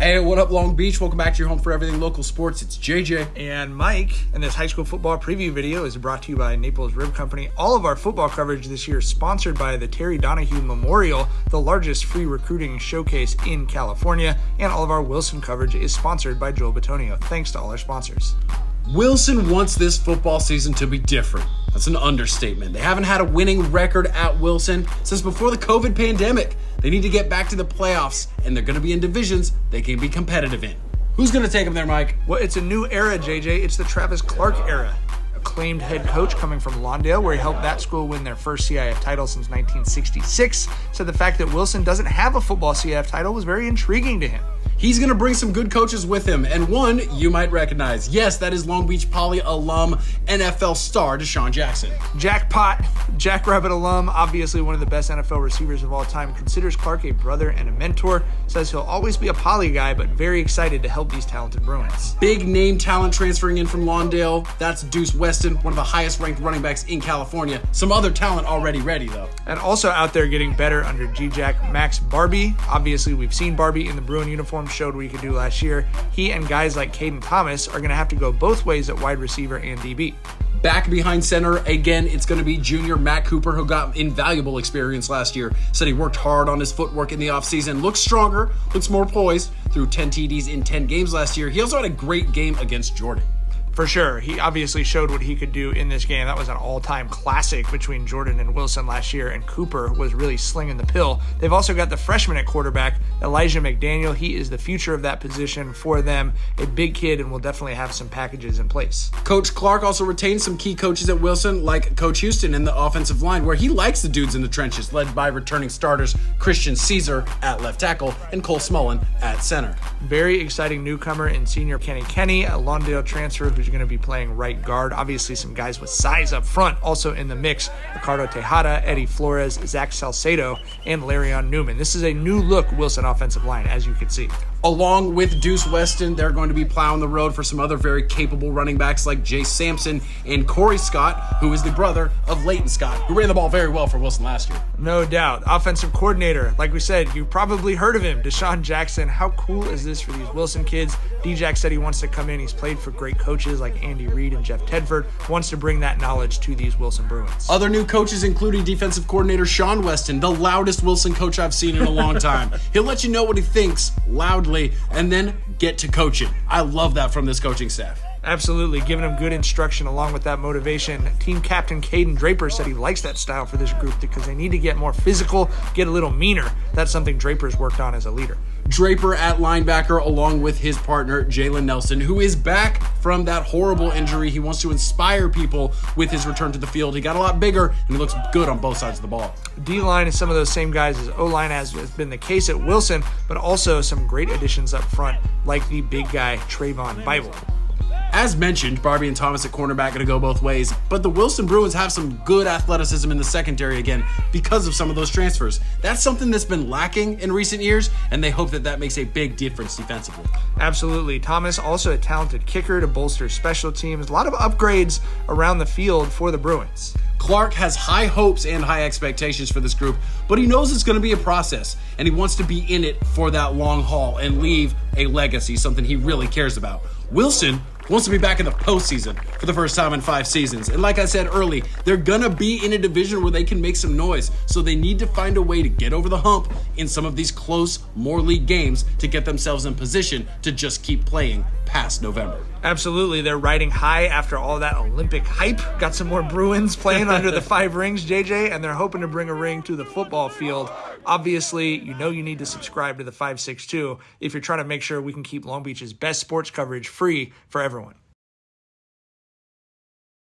Hey, what up, Long Beach? Welcome back to your home for everything local sports. It's JJ. And Mike, and this high school football preview video is brought to you by Naples Rib Company. All of our football coverage this year is sponsored by the Terry Donahue Memorial, the largest free recruiting showcase in California. And all of our Wilson coverage is sponsored by Joel Batonio. Thanks to all our sponsors. Wilson wants this football season to be different. That's an understatement. They haven't had a winning record at Wilson since before the COVID pandemic. They need to get back to the playoffs, and they're going to be in divisions they can be competitive in. Who's going to take them there, Mike? Well, it's a new era, JJ. It's the Travis Clark era. Acclaimed head coach coming from Lawndale, where he helped that school win their first CIF title since 1966, said the fact that Wilson doesn't have a football CIF title was very intriguing to him. He's going to bring some good coaches with him, and one you might recognize. Yes, that is Long Beach Poly alum, NFL star DeSean Jackson. Jackpot, Jackrabbit alum, obviously one of the best NFL receivers of all time, considers Clark a brother and a mentor, says he'll always be a Poly guy, but very excited to help these talented Bruins. Big name talent transferring in from Lawndale. That's Deuce Weston, one of the highest ranked running backs in California. Some other talent already ready, though. And also out there getting better under G-Jack, Max Barbie. Obviously, we've seen Barbie in the Bruin uniform, showed what he could do last year. He and guys like Caden Thomas are going to have to go both ways at wide receiver and DB. Back behind center, again, it's going to be junior Matt Cooper, who got invaluable experience last year. Said he worked hard on his footwork in the offseason. Looks stronger, looks more poised. Threw 10 TDs in 10 games last year. He also had a great game against Jordan. For sure. He obviously showed what he could do in this game. That was an all-time classic between Jordan and Wilson last year, and Cooper was really slinging the pill. They've also got the freshman at quarterback, Elijah McDaniel. He is the future of that position for them. A big kid and will definitely have some packages in place. Coach Clark also retained some key coaches at Wilson, like Coach Houston in the offensive line, where he likes the dudes in the trenches, led by returning starters Christian Caesar at left tackle and Cole Smullen at center. Very exciting newcomer in senior Kenny, a Lawndale transfer who's going to be playing right guard. Obviously, some guys with size up front also in the mix. Ricardo Tejada, Eddie Flores, Zach Salcedo, and Larion Newman. This is a new look Wilson offensive line, as you can see. Along with Deuce Weston, they're going to be plowing the road for some other very capable running backs like Jay Sampson and Corey Scott, who is the brother of Leighton Scott, who ran the ball very well for Wilson last year. No doubt. Offensive coordinator, like we said, you've probably heard of him, DeSean Jackson. How cool is this for these Wilson kids? D-Jack said he wants to come in. He's played for great coaches like Andy Reid and Jeff Tedford, wants to bring that knowledge to these Wilson Bruins. Other new coaches including defensive coordinator Sean Weston, the loudest Wilson coach I've seen in a long time. He'll let you know what he thinks loudly and then get to coaching. I love that from this coaching staff. Absolutely, giving them good instruction along with that motivation. Team captain Caden Draper said he likes that style for this group because they need to get more physical, get a little meaner. That's something Draper's worked on as a leader. Draper at linebacker along with his partner Jalen Nelson, who is back from that horrible injury. He wants to inspire people with his return to the field. He got a lot bigger and he looks good on both sides of the ball. D-line is some of those same guys as O-line, as has been the case at Wilson, but also some great additions up front like the big guy Trayvon Bible. As mentioned, Barbie and Thomas at cornerback going to go both ways, but the Wilson Bruins have some good athleticism in the secondary again because of some of those transfers. That's something that's been lacking in recent years, and they hope that that makes a big difference defensively. Absolutely. Thomas, also a talented kicker to bolster special teams. A lot of upgrades around the field for the Bruins. Clark has high hopes and high expectations for this group, but he knows it's going to be a process, and he wants to be in it for that long haul and leave a legacy, something he really cares about. Wilson wants to be back in the postseason for the first time in 5 seasons. And like I said early, they're going to be in a division where they can make some noise. So they need to find a way to get over the hump in some of these close, more league games to get themselves in position to just keep playing past November. Absolutely. They're riding high after all that Olympic hype. Got some more Bruins playing under the 5 rings, JJ, and they're hoping to bring a ring to the football field. Obviously, you know you need to subscribe to the 562 if you're trying to make sure we can keep Long Beach's best sports coverage free for everyone.